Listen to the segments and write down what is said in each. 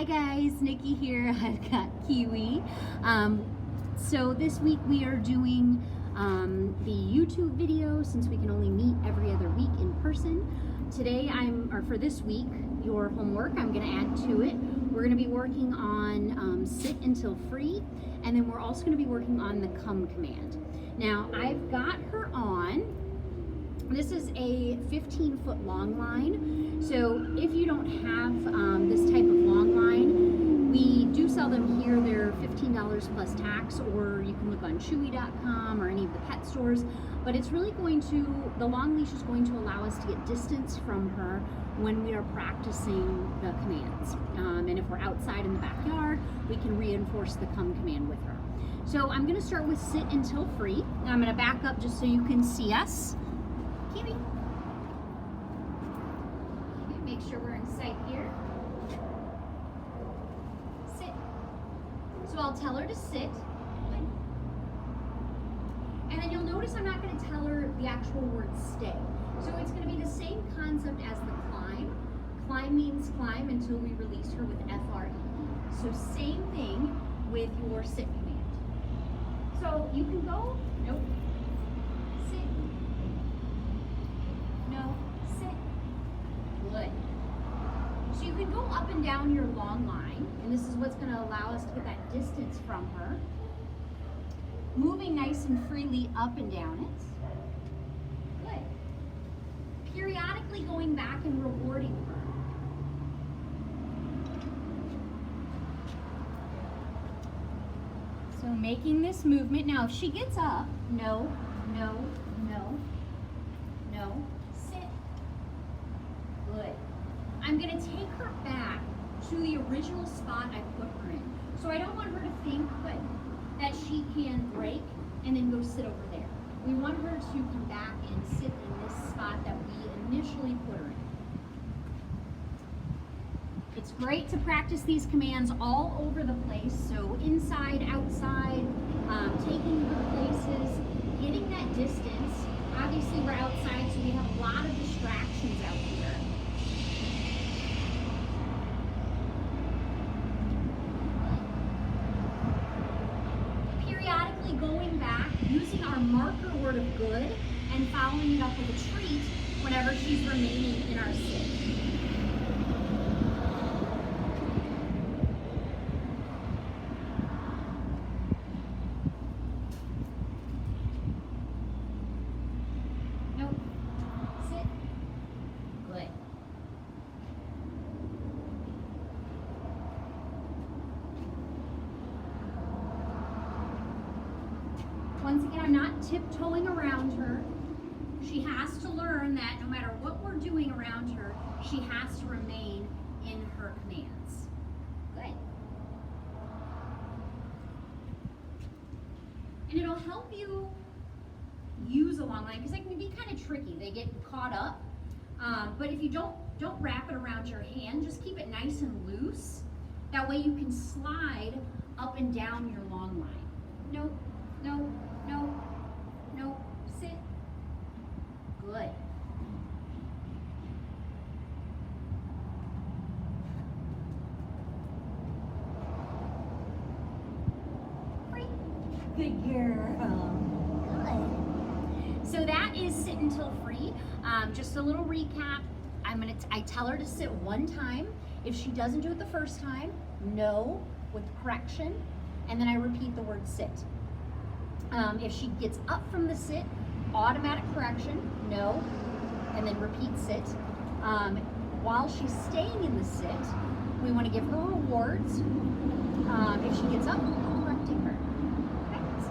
guys, Nikki here. I've got Kiwi. So this week we are doing the YouTube video since we can only meet every other week in person. Today for this week, your homework, I'm going to add to it. We're going to be working on sit until free, and then we're also going to be working on the come command. Now I've got her on. This is a 15-foot long line, so if you don't have this type of long line, we do sell them here. They're $15 plus tax, or you can look on Chewy.com or any of the pet stores, but it's really the long leash is going to allow us to get distance from her when we are practicing the commands. And if we're outside in the backyard, we can reinforce the come command with her. So I'm going to start with sit until free. I'm going to back up just so you can see us. Kiwi. Make sure we're in sight here. Sit. So I'll tell her to sit. And then you'll notice I'm not going to tell her the actual word stay. So it's going to be the same concept as the climb. Climb means climb until we release her with F-R-E-E. So same thing with your sit command. So you can go, nope. Good. So you can go up and down your long line, and this is what's going to allow us to get that distance from her. Moving nice and freely up and down it. Good. Periodically going back and rewarding her. So making this movement. Now if she gets up, no, no, no, no. Good. I'm going to take her back to the original spot I put her in. So I don't want her to think that she can break and then go sit over there. We want her to come back and sit in this spot that we initially put her in. It's great to practice these commands all over the place. So inside, outside, taking her places, getting that distance. Obviously we're outside, so we have a lot of distractions out here. Going back, using our marker word of good, and following it up with a treat whenever she's remaining in our sit. Nope. Sit. Good. Once again, I'm not tiptoeing around her. She has to learn that no matter what we're doing around her, she has to remain in her commands. Good. And it'll help you use a long line because they can be kind of tricky. They get caught up. But if you don't wrap it around your hand, just keep it nice and loose. That way you can slide up and down your long line. Nope. No, no, no, sit. Good. Free. Good girl. Good. So that is sit until free. Just a little recap. I tell her to sit one time. If she doesn't do it the first time, no, with correction, and then I repeat the word sit. If she gets up from the sit, automatic correction, no, and then repeat sit. While she's staying in the sit, we want to give her rewards. If she gets up, correcting her. Right.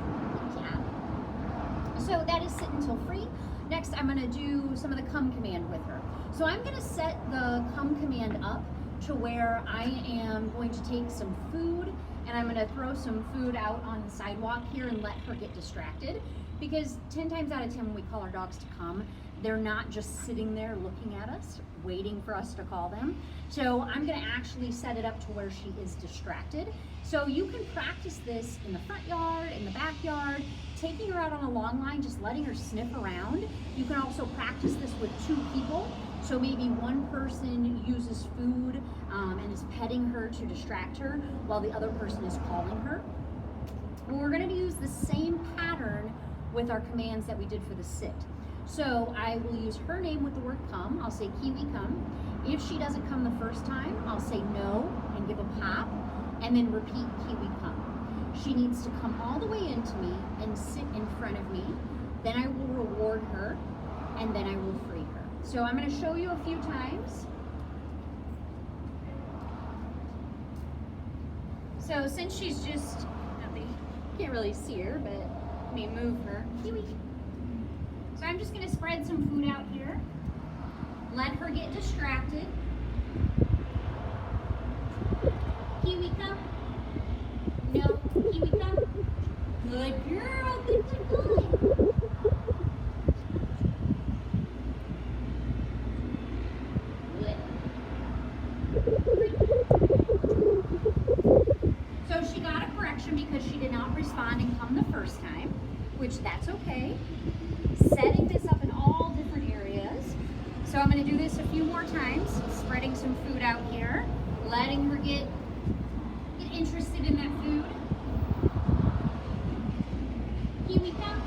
Yeah. So that is sit until free. Next, I'm going to do some of the come command with her. So I'm going to set the come command up to where I am going to take some food and I'm going to throw some food out on the sidewalk here and let her get distracted, because 10 times out of 10 when we call our dogs to come, they're not just sitting there looking at us, waiting for us to call them. So I'm going to actually set it up to where she is distracted. So you can practice this in the front yard, in the backyard, taking her out on a long line, just letting her sniff around. You can also practice this with 2 people. So maybe one person uses food and is petting her to distract her while the other person is calling her. And we're going to use the same pattern with our commands that we did for the sit. So I will use her name with the word come. I'll say, Kiwi, come. If she doesn't come the first time, I'll say no and give a pop, and then repeat, Kiwi, come. She needs to come all the way into me and sit in front of me. Then I will reward her, and then I will free her. So I'm going to show you a few times. So since she's just, can't really see her, but let me move her. Kiwi. So I'm just going to spread some food out here. Let her get distracted. Kiwi, come. No, Kiwi, come. Good girl, good, good, good. So she got a correction because she did not respond and come the first time, which that's okay. Setting this up in all different areas. So I'm going to do this a few more times, spreading some food out here, letting her get interested in that food. Kiwi, come.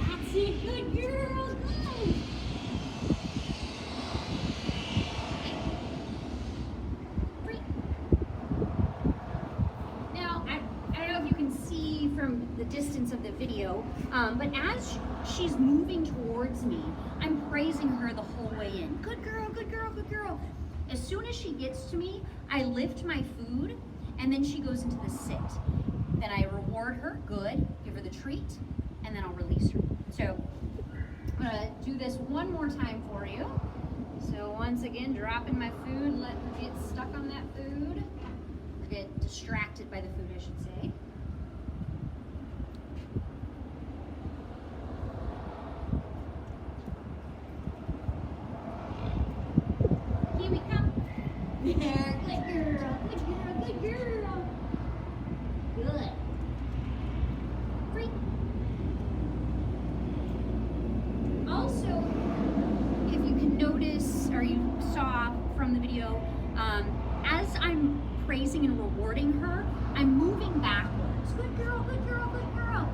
That's it, good girl, good. Now, I don't know if you can see from the distance of the video, but as she's moving towards me, I'm praising her the whole way in. Good girl, good girl, good girl. As soon as she gets to me, I lift my food, and then she goes into the sit. Then I reward her, good, give her the treat, and then I'll release her. So I'm gonna do this one more time for you. So once again, dropping my food, let her get stuck on that food, or get distracted by the food, I should say. Kiwi, come. There, good girl, good girl, good girl. Good. Free. Also, if you can notice, or you saw from the video, as I'm praising and rewarding her, I'm moving backwards. Good girl, good girl, good girl.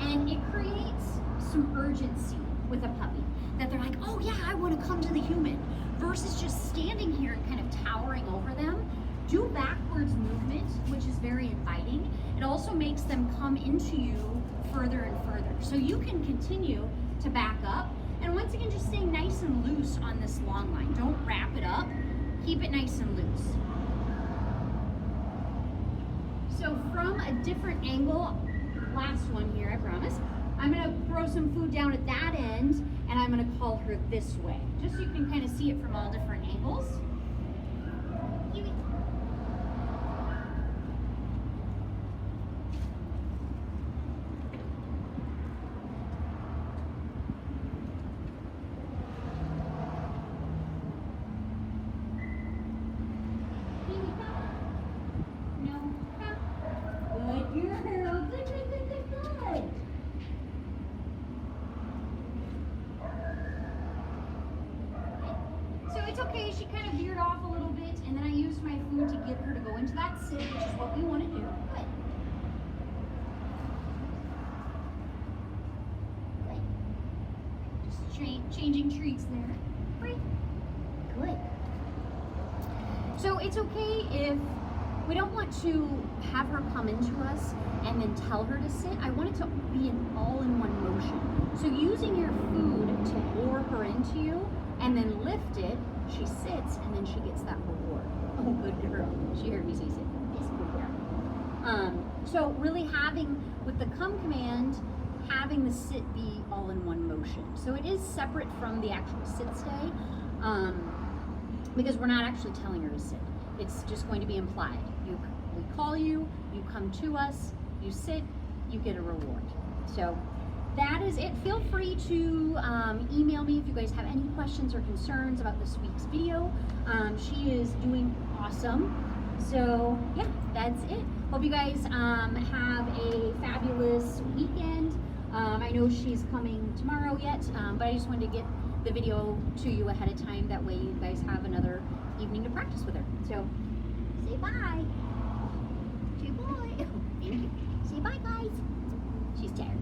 And it creates some urgency with a puppy, that they're like, oh yeah, I want to come to the human, versus just standing here and kind of towering over them. Do backwards movement, which is very inviting. It also makes them come into you further and further. So you can continue to back up. And once again, just stay nice and loose on this long line. Don't wrap it up. Keep it nice and loose. So from a different angle, last one here, I promise, I'm gonna throw some food down at that end, and I'm gonna call her this way, just so you can kind of see it from all different angles. Kiwi. Kiwi, come. No, come. Good girl. Good, good, good, good, good. So it's okay, she kind of veered off a little bit, and then I used my food to get her to go into that sit, which is what we want to do. Good. Good. Just changing treats there. Great. Good. So it's okay if we don't want to have her come into us and then tell her to sit. I want it to be an all-in-one motion. So using your food to lure her into you, and then lift it, she sits, and then she gets that reward. Oh, good girl. She heard me say sit. Yes, good girl. So really having, with the come command, having the sit be all in one motion. So it is separate from the actual sit stay, because we're not actually telling her to sit. It's just going to be implied. We call you, you come to us, you sit, you get a reward. So that is it. Feel free to email me if you guys have any questions or concerns about this week's video. She is doing awesome. So yeah, that's it. Hope you guys have a fabulous weekend. I know she's coming tomorrow yet, but I just wanted to get the video to you ahead of time. That way you guys have another evening to practice with her. So, say bye. Say bye. Thank you. Say bye, guys. She's tired.